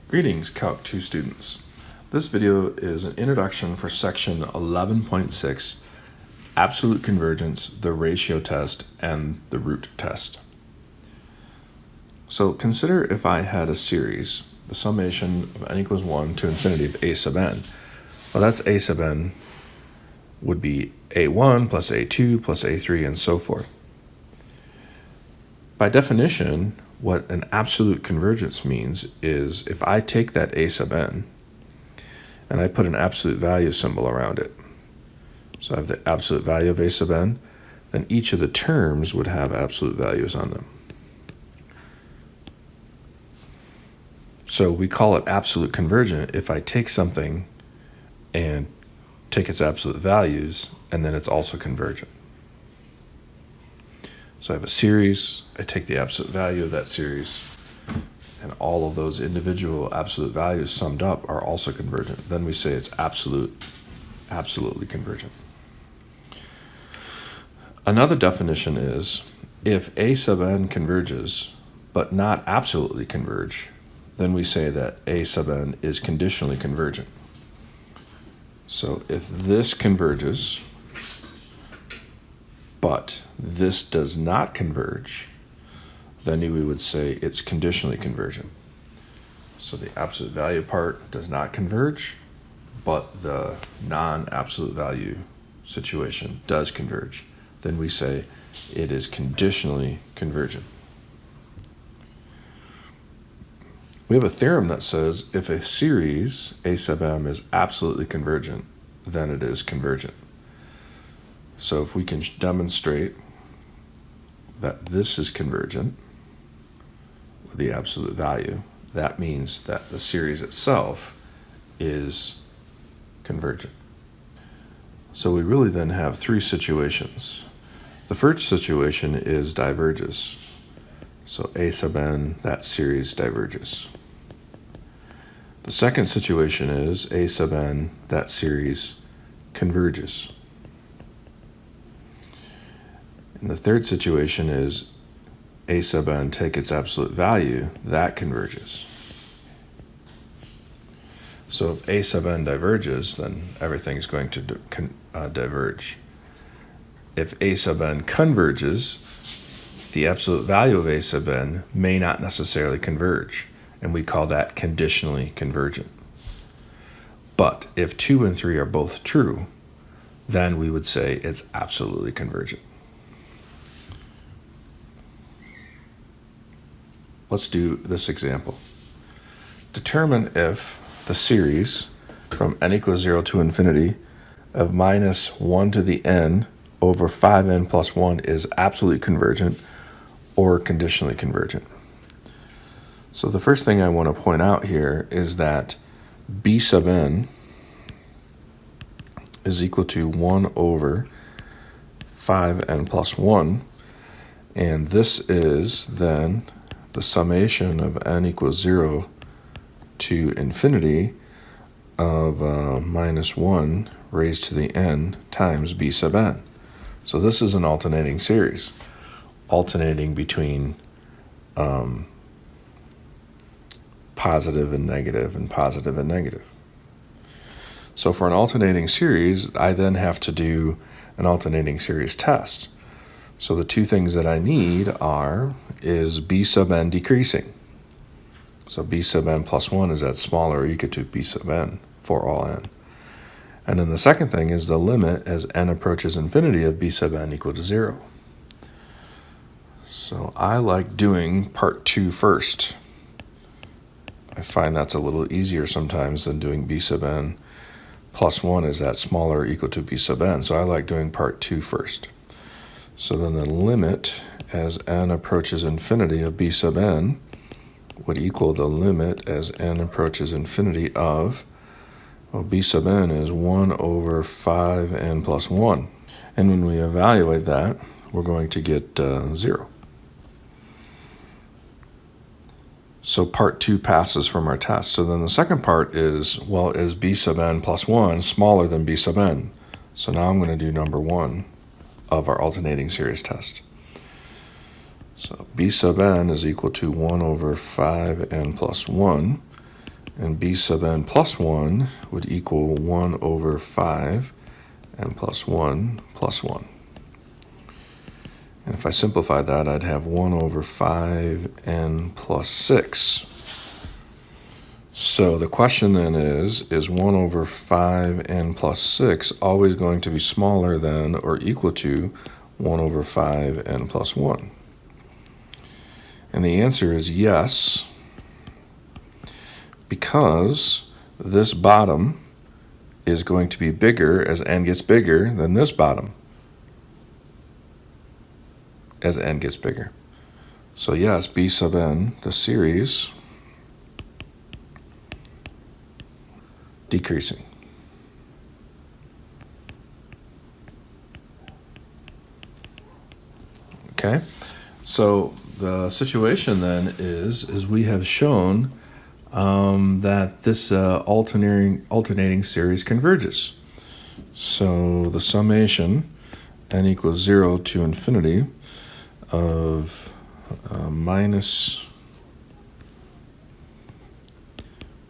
Greetings, Calc 2 students. This video is an introduction for section 11.6, absolute convergence, the ratio test, and the root test. So consider if I had a series, the summation of n equals 1 to infinity of a sub n. Well, that's a sub n would be a1 plus a2 plus a3 and so forth. By definition, what an absolute convergence means is if I take that a sub n and I put an absolute value symbol around it, so I have the absolute value of a sub n, then each of the terms would have absolute values on them. So we call it absolute convergent if I take something and take its absolute values, and then it's also convergent. So I have a series, I take the absolute value of that series, and all of those individual absolute values summed up are also convergent. Then we say it's absolutely convergent. Another definition is if a sub n converges, but not absolutely converge, then we say that a sub n is conditionally convergent. So if this converges, but this does not converge, then we would say it's conditionally convergent. So the absolute value part does not converge, but the non-absolute value situation does converge. Then we say it is conditionally convergent. We have a theorem that says if a series, a sub m, is absolutely convergent, then it is convergent. So if we can demonstrate that this is convergent with the absolute value, that means that the series itself is convergent. So we really then have three situations. The first situation is diverges. So a sub n, that series diverges. The second situation is a sub n, that series converges. And the third situation is a sub n take its absolute value, that converges. So if a sub n diverges, then everything's going to diverge. If a sub n converges, the absolute value of a sub n may not necessarily converge, and we call that conditionally convergent. But if 2 and 3 are both true, then we would say it's absolutely convergent. Let's do this example. Determine if the series from n equals 0 to infinity of minus 1 to the n over 5n plus 1 is absolutely convergent or conditionally convergent. So the first thing I want to point out here is that b sub n is equal to 1 over 5n plus 1, and this is then the summation of n equals 0 to infinity of minus 1 raised to the n times b sub n. So this is an alternating series, alternating between positive and negative and positive and negative. So for an alternating series, I then have to do an alternating series test. So the two things that I need is b sub n decreasing. So b sub n plus 1 is that smaller or equal to b sub n for all n. And then the second thing is the limit as n approaches infinity of b sub n equal to 0. So I like doing part 2 first. I find that's a little easier sometimes than doing b sub n plus 1 is that smaller or equal to b sub n. So I like doing part 2 first. So then the limit as n approaches infinity of b sub n would equal the limit as n approaches infinity of, well, b sub n is 1 over 5n plus 1. And when we evaluate that, we're going to get 0. So part 2 passes from our test. So then the second part is, well, is b sub n plus 1 smaller than b sub n? So now I'm going to do number 1 of our alternating series test. So b sub n is equal to 1 over 5n plus 1. and b sub n plus 1 would equal 1 over 5 n plus 1 plus 1. And if I simplify that, I'd have 1 over 5n plus 6. So the question then is 1 over 5n plus 6 always going to be smaller than or equal to 1 over 5n plus 1? And the answer is yes, because this bottom is going to be bigger as n gets bigger than this bottom as n gets bigger. So yes, b sub n, the series, decreasing. Okay, so the situation then is we have shown that this alternating series converges. So the summation n equals 0 to infinity of minus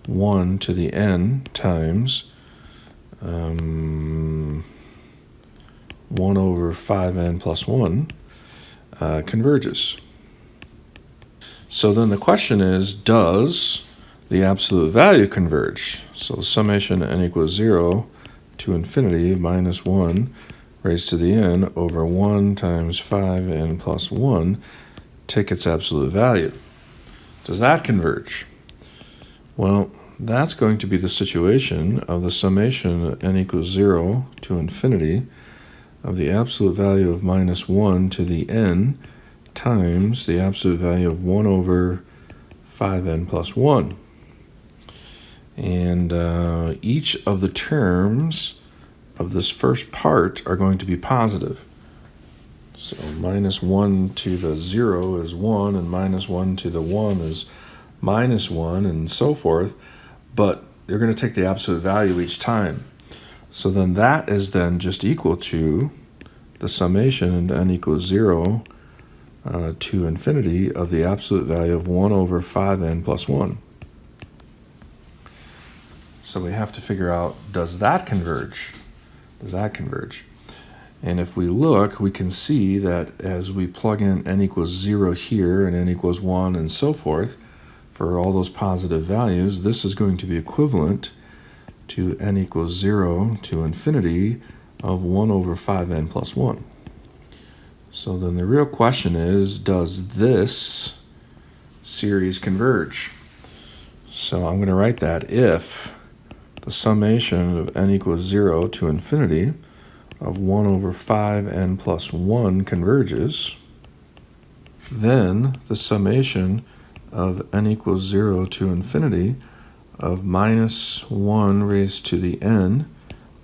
1 to the n times 1 over 5n plus 1 converges. So then the question is, does the absolute value converge? So the summation n equals 0 to infinity minus 1 raised to the n over 1 times 5n plus 1 take its absolute value. Does that converge? Well, that's going to be the situation of the summation n equals 0 to infinity of the absolute value of minus 1 to the n times the absolute value of 1 over 5n plus 1. And each of the terms of this first part are going to be positive. So minus 1 to the 0 is 1, and minus 1 to the 1 is minus 1, and so forth. But they're going to take the absolute value each time. So then that is then just equal to the summation n equals 0 to infinity of the absolute value of 1 over 5n plus 1. So we have to figure out, does that converge? Does that converge? And if we look, we can see that as we plug in n equals 0 here and n equals 1 and so forth, for all those positive values, this is going to be equivalent to n equals 0 to infinity of 1 over 5n plus 1. So then the real question is, does this series converge? So I'm going to write that if the summation of n equals 0 to infinity of 1 over 5n plus 1 converges, then the summation of n equals 0 to infinity of minus 1 raised to the n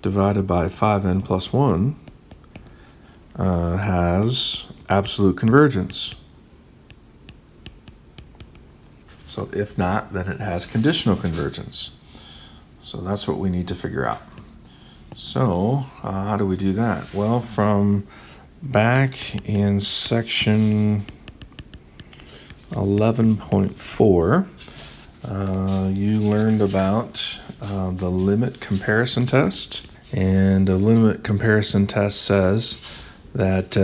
divided by 5n plus 1 has absolute convergence. So if not, then it has conditional convergence. So that's what we need to figure out. So how do we do that? Well, from back in section 11.4, you learned about the limit comparison test. And the limit comparison test says that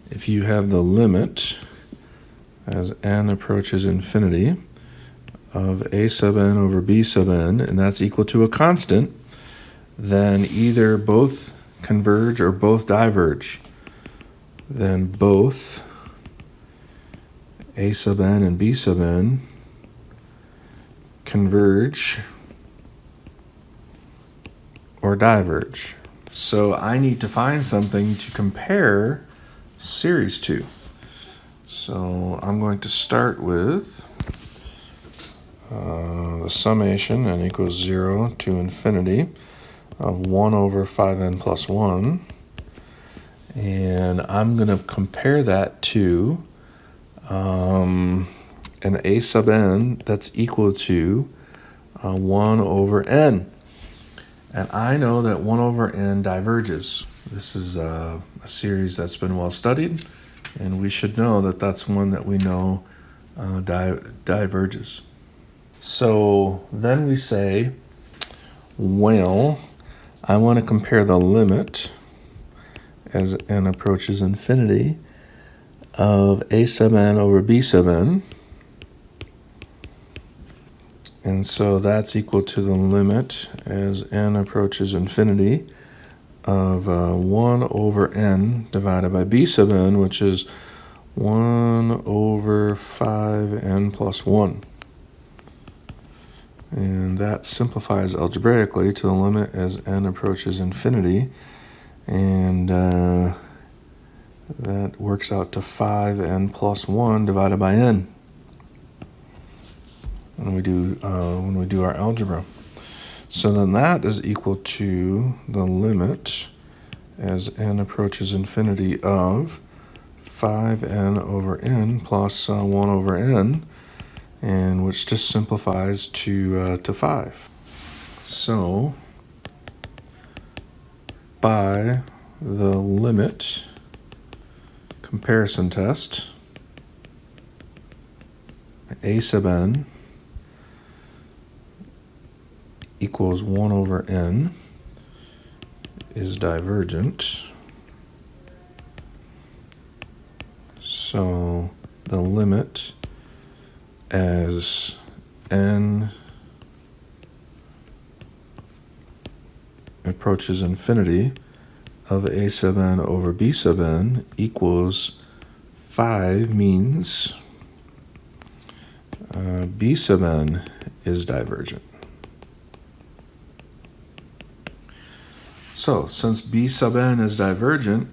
if you have the limit as n approaches infinity of a sub n over b sub n, and that's equal to a constant, then either both converge or both diverge. Then both a sub n and b sub n converge or diverge. So I need to find something to compare series to. So I'm going to start with the summation n equals 0 to infinity of 1 over 5n plus 1. And I'm going to compare that to an a sub n that's equal to 1 over n. And I know that 1 over n diverges. This is a series that's been well studied, and we should know that that's one that we know diverges. So then we say, well, I want to compare the limit as n approaches infinity of a sub n over b sub n. And so that's equal to the limit as n approaches infinity of 1 over n divided by b sub n, which is 1 over 5n plus 1. And that simplifies algebraically to the limit as n approaches infinity. And that works out to 5n plus 1 divided by n when we do our algebra. So then that is equal to the limit as n approaches infinity of 5n over n plus 1 over n, and which just simplifies to 5. So by the limit comparison test, a sub n equals 1 over n is divergent. So the limit as n approaches infinity of a sub n over b sub n equals 5 means b sub n is divergent. So since b sub n is divergent,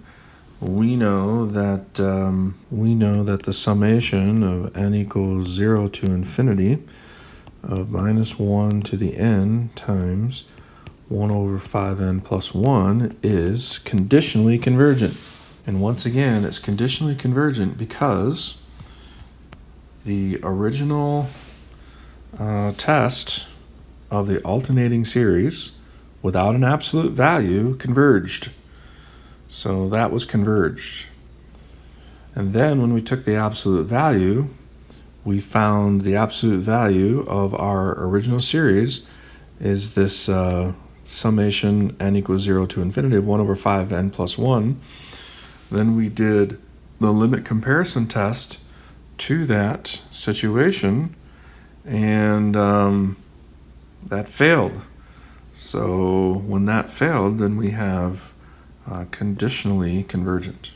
we know that the summation of n equals 0 to infinity of minus 1 to the n times 1 over 5n plus 1 is conditionally convergent. And once again, it's conditionally convergent because the original test of the alternating series without an absolute value converged. So that was converged. And then when we took the absolute value, we found the absolute value of our original series is this summation n equals 0 to infinity of 1 over 5n plus 1. Then we did the limit comparison test to that situation, and that failed. So when that failed, then we have conditionally convergent.